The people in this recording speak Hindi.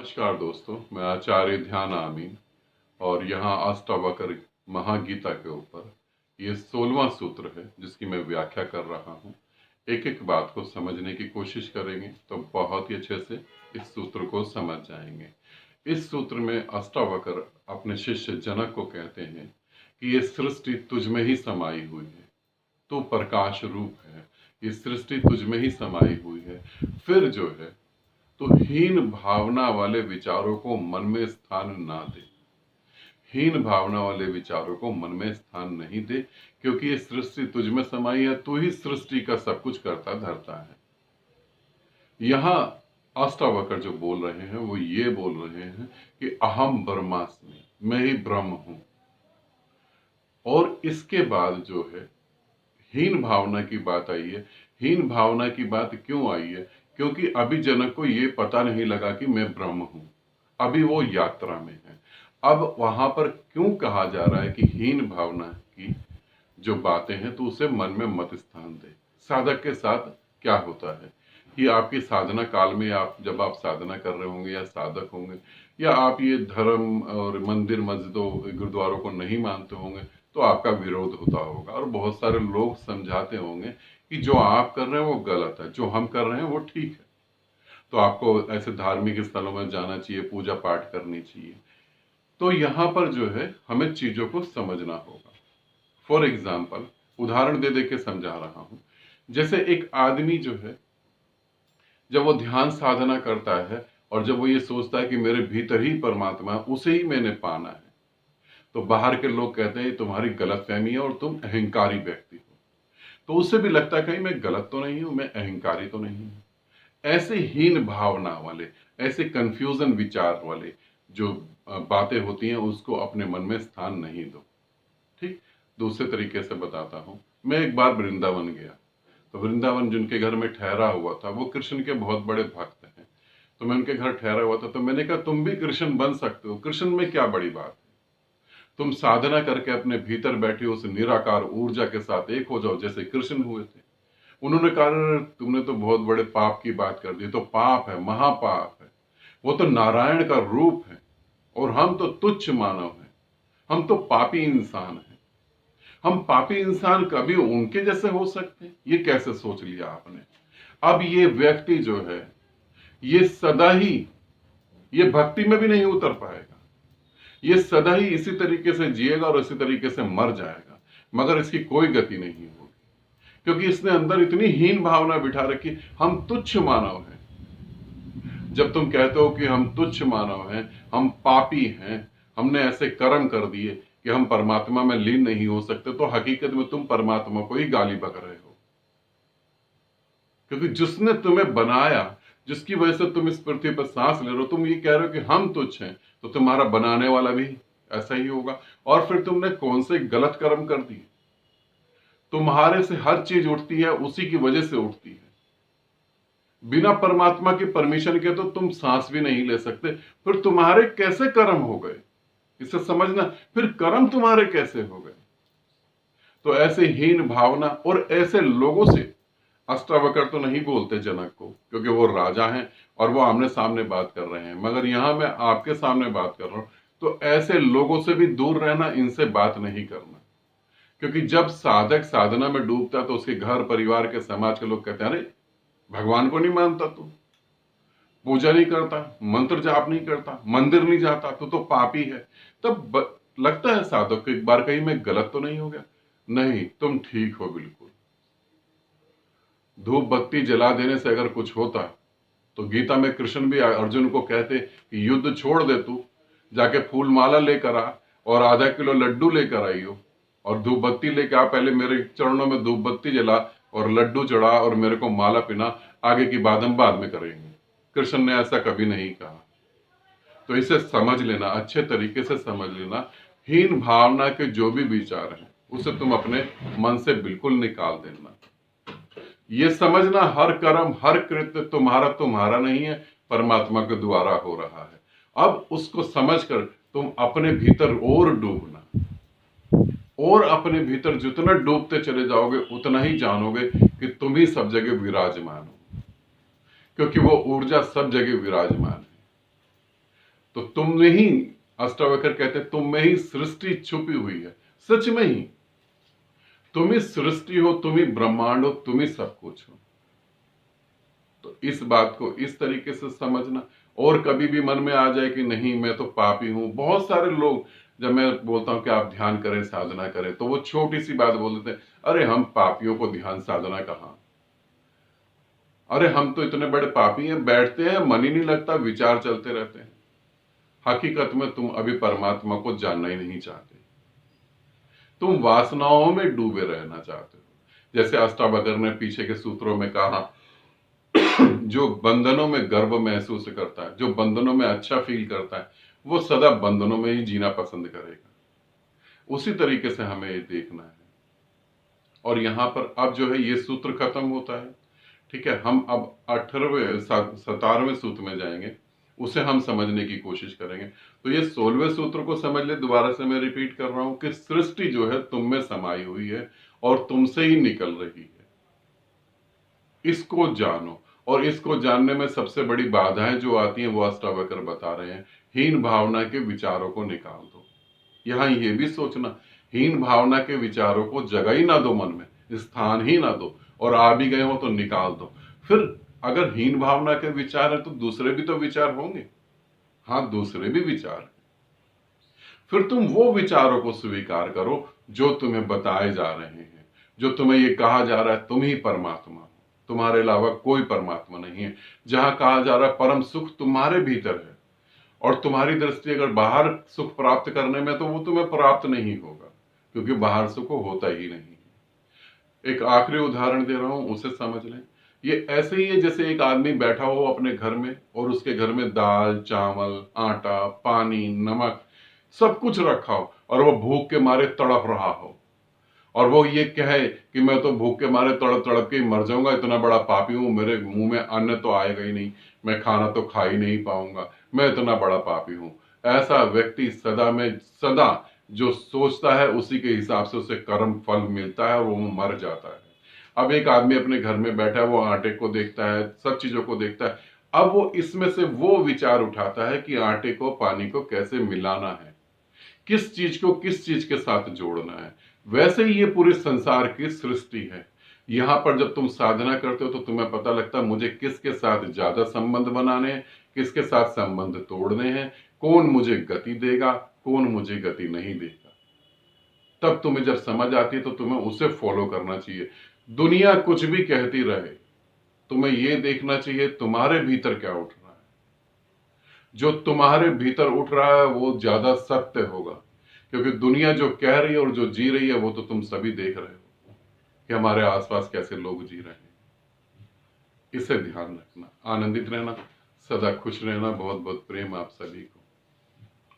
नमस्कार दोस्तों, मैं आचार्य ध्यान आमीन और यहाँ अष्टावक्र महागीता के ऊपर ये 16वां सूत्र है जिसकी मैं व्याख्या कर रहा हूँ। एक एक बात को समझने की कोशिश करेंगे तो बहुत ही अच्छे से इस सूत्र को समझ जाएंगे। इस सूत्र में अष्टावक्र अपने शिष्य जनक को कहते हैं कि ये सृष्टि तुझ में ही समाई हुई है, तू प्रकाश रूप है, ये सृष्टि तुझ में ही समाई हुई है। फिर जो है तो हीन भावना वाले विचारों को मन में स्थान ना दे। हीन भावना वाले विचारों को मन में स्थान नहीं दे, क्योंकि ये सृष्टि तुझ में समाई है, तू ही सृष्टि का सब कुछ करता धरता है। यहाँ अष्टावक्र जो बोल रहे हैं वो ये बोल रहे हैं कि अहम ब्रह्मास्मि, मैं ही ब्रह्म हूं। और इसके बाद जो है हीन भावना की बात आई है। हीन भावना की बात क्यों आई है? क्योंकि अभी जनक को ये पता नहीं लगा कि मैं ब्रह्म हूं, अभी वो यात्रा में है। अब वहां पर क्यों कहा जा रहा है कि हीन भावना की जो बातें हैं तो उसे मन में मत स्थान दे। साधक के साथ क्या होता है कि आपकी साधना काल में जब आप साधना कर रहे होंगे या साधक होंगे या आप ये धर्म और मंदिर मस्जिदों गुरुद्वारों को नहीं मानते होंगे तो आपका विरोध होता होगा और बहुत सारे लोग समझाते होंगे कि जो आप कर रहे हैं वो गलत है, जो हम कर रहे हैं वो ठीक है। तो आपको ऐसे धार्मिक स्थलों में जाना चाहिए, पूजा पाठ करनी चाहिए। तो यहाँ पर जो है हमें चीजों को समझना होगा। फॉर एग्जाम्पल, उदाहरण दे दे के समझा रहा हूं। जैसे एक आदमी जो है जब वो ध्यान साधना करता है और जब वो ये सोचता है कि मेरे भीतर ही परमात्मा है, उसे ही मैंने पाना है, तो बाहर के लोग कहते हैं तुम्हारी गलतफहमी है और तुम अहंकारी व्यक्ति हो। तो उससे भी लगता है कहीं मैं गलत तो नहीं हूं, मैं अहंकारी तो नहीं हूं। ऐसे हीन भावना वाले, ऐसे कंफ्यूजन विचार वाले जो बातें होती हैं उसको अपने मन में स्थान नहीं दो। ठीक, दूसरे तरीके से बताता हूं। मैं एक बार वृंदावन गया, तो वृंदावन जिनके घर में ठहरा हुआ था वो कृष्ण के बहुत बड़े भक्त हैं। तो मैं उनके घर ठहरा हुआ था, तो मैंने कहा तुम भी कृष्ण बन सकते हो, कृष्ण में क्या बड़ी बात है, तुम साधना करके अपने भीतर बैठे उस निराकार ऊर्जा के साथ एक हो जाओ जैसे कृष्ण हुए थे। उन्होंने कहा तुमने तो बहुत बड़े पाप की बात कर दी, तो पाप है, महापाप है, वो तो नारायण का रूप है और हम तो तुच्छ मानव हैं, हम तो पापी इंसान हैं। हम पापी इंसान कभी उनके जैसे हो सकते हैं? ये कैसे सोच लिया आपने? अब ये व्यक्ति जो है ये सदा ही ये भक्ति में भी नहीं उतर पाएगा, ये सदा ही इसी तरीके से जिएगा और इसी तरीके से मर जाएगा, मगर इसकी कोई गति नहीं होगी, क्योंकि इसने अंदर इतनी हीन भावना बिठा रखी, हम तुच्छ मानव हैं। जब तुम कहते हो कि हम तुच्छ मानव हैं, हम पापी हैं, हमने ऐसे कर्म कर दिए कि हम परमात्मा में लीन नहीं हो सकते, तो हकीकत में तुम परमात्मा को ही गाली बक रहे हो। क्योंकि जिसने तुम्हें बनाया, जिसकी वजह से तुम इस पृथ्वी पर सांस ले रहे हो, तुम ये कह रहे हो कि हम तुच्छ हैं, तो तुम्हारा बनाने वाला भी ऐसा ही होगा। और फिर तुमने कौन से गलत कर्म कर दिए? तुम्हारे से हर चीज उठती है, उसी की वजह से उठती है। बिना परमात्मा की परमिशन के तो तुम सांस भी नहीं ले सकते। फिर तुम्हारे कैसे कर्म हो गए, इसे समझना। फिर कर्म तुम्हारे कैसे हो गए? तो ऐसे हीन भावना और ऐसे लोगों से अष्टावक्र तो नहीं बोलते जनक को, क्योंकि वो राजा हैं और वो आमने सामने बात कर रहे हैं, मगर यहां मैं आपके सामने बात कर रहा हूं। तो ऐसे लोगों से भी दूर रहना, इनसे बात नहीं करना। क्योंकि जब साधक साधना में डूबता तो उसके घर परिवार के समाज के लोग कहते हैं अरे भगवान को नहीं मानता, तू पूजा नहीं करता, मंत्र जाप नहीं करता, मंदिर नहीं जाता, तो पापी है। तब लगता है साधक को एक बार कहीं मैं गलत तो नहीं हो गया? नहीं, तुम ठीक हो बिल्कुल। धूप बत्ती जला देने से अगर कुछ होता तो गीता में कृष्ण भी अर्जुन को कहते कि युद्ध छोड़ दे, तू जाके फूल माला लेकर आ और आधा किलो लड्डू लेकर आइयो और धूप बत्ती लेकर आ, पहले मेरे चरणों में धूप बत्ती जला और लड्डू चढ़ा और मेरे को माला पिना, आगे की बात हम बाद में करेंगे। कृष्ण ने ऐसा कभी नहीं कहा। तो इसे समझ लेना, अच्छे तरीके से समझ लेना। हीन भावना के जो भी विचार हैं उसे तुम अपने मन से बिल्कुल निकाल देना। ये समझना हर कर्म हर कृत्य तुम्हारा नहीं है, परमात्मा के द्वारा हो रहा है। अब उसको समझकर तुम अपने भीतर और डूबना, और अपने भीतर जितना डूबते चले जाओगे उतना ही जानोगे कि तुम ही सब जगह विराजमान हो, क्योंकि वो ऊर्जा सब जगह विराजमान है। तो तुम में ही, अष्टावक्र कहते हैं, तुम में ही सृष्टि छुपी हुई है। सच में ही तुम ही सृष्टि हो, तुम ही ब्रह्मांड हो, तुम ही सब कुछ हो। तो इस बात को इस तरीके से समझना। और कभी भी मन में आ जाए कि नहीं मैं तो पापी हूं, बहुत सारे लोग जब मैं बोलता हूं कि आप ध्यान करें, साधना करें, तो वो छोटी सी बात बोल देते हैं, अरे हम पापियों को ध्यान साधना कहां, अरे हम तो इतने बड़े पापी हैं, बैठते हैं मन ही नहीं लगता, विचार चलते रहते हैं। हकीकत में तुम अभी परमात्मा को जानना ही नहीं चाहते, तुम वासनाओं में डूबे रहना चाहते हो। जैसे अष्टावक्र ने पीछे के सूत्रों में कहा, जो बंधनों में गर्व महसूस करता है, जो बंधनों में अच्छा फील करता है, वो सदा बंधनों में ही जीना पसंद करेगा। उसी तरीके से हमें ये देखना है। और यहां पर अब जो है ये सूत्र खत्म होता है, ठीक है। हम अब 18वें 17वें सूत्र में जाएंगे, उसे हम समझने की कोशिश करेंगे। तो ये 16वें सूत्र को समझ ले, दोबारा से मैं रिपीट कर रहा हूं कि सृष्टि जो है तुम में समाई हुई है और तुमसे ही निकल रही है, इसको जानो। और इसको जानने में सबसे बड़ी बाधाएं जो आती हैं वो अष्टावक्र बता रहे हैं। हीन भावना के विचारों को निकाल दो। यहां ये भी सोचना, हीन भावना के विचारों को जगह ही ना दो, मन में स्थान ही ना दो, और आ भी गए हो तो निकाल दो। फिर अगर हीन भावना के विचार है तो दूसरे भी तो विचार होंगे। हाँ, दूसरे भी विचार है। फिर तुम वो विचारों को स्वीकार करो जो तुम्हें बताए जा रहे हैं, जो तुम्हें ये कहा जा रहा है तुम ही परमात्मा हो, तुम्हारे अलावा कोई परमात्मा नहीं है। जहां कहा जा रहा है परम सुख तुम्हारे भीतर है, और तुम्हारी दृष्टि अगर बाहर सुख प्राप्त करने में, तो वो तुम्हें प्राप्त नहीं होगा, क्योंकि बाहर सुख होता ही नहीं है। एक आखिरी उदाहरण दे रहा हूं, उसे समझ लें। ये ऐसे ही है जैसे एक आदमी बैठा हो अपने घर में, और उसके घर में दाल चावल आटा पानी नमक सब कुछ रखा हो, और वो भूख के मारे तड़प रहा हो, और वो ये कहे कि मैं तो भूख के मारे तड़प तड़प के मर जाऊंगा, इतना बड़ा पापी हूं, मेरे मुंह में अन्न तो आएगा ही नहीं, मैं खाना तो खा ही नहीं पाऊंगा, मैं इतना बड़ा पापी हूं। ऐसा व्यक्ति सदा में सदा जो सोचता है उसी के हिसाब से उसे कर्म फल मिलता है और वो मर जाता है। अब एक आदमी अपने घर में बैठा है, वो आटे को देखता है, सब चीजों को देखता है। अब वो इसमें से वो विचार उठाता है कि आटे को पानी को कैसे मिलाना है, किस चीज को किस चीज के साथ जोड़ना है। वैसे ही ये पूरे संसार की सृष्टि है। यहां पर जब तुम साधना करते हो तो तुम्हें पता लगता है मुझे किसके साथ ज्यादा संबंध बनाने हैं, किसके साथ संबंध तोड़ने हैं, कौन मुझे गति देगा, कौन मुझे गति नहीं देगा। तब तुम्हें जब समझ आती है तो तुम्हें उसे फॉलो करना चाहिए। दुनिया कुछ भी कहती रहे, तुम्हें यह देखना चाहिए तुम्हारे भीतर क्या उठ रहा है। जो तुम्हारे भीतर उठ रहा है वो ज्यादा सत्य होगा, क्योंकि दुनिया जो कह रही है और जो जी रही है वो तो तुम सभी देख रहे हो कि हमारे आसपास कैसे लोग जी रहे हैं। इसे ध्यान रखना, आनंदित रहना, सदा खुश रहना। बहुत बहुत प्रेम आप सभी को।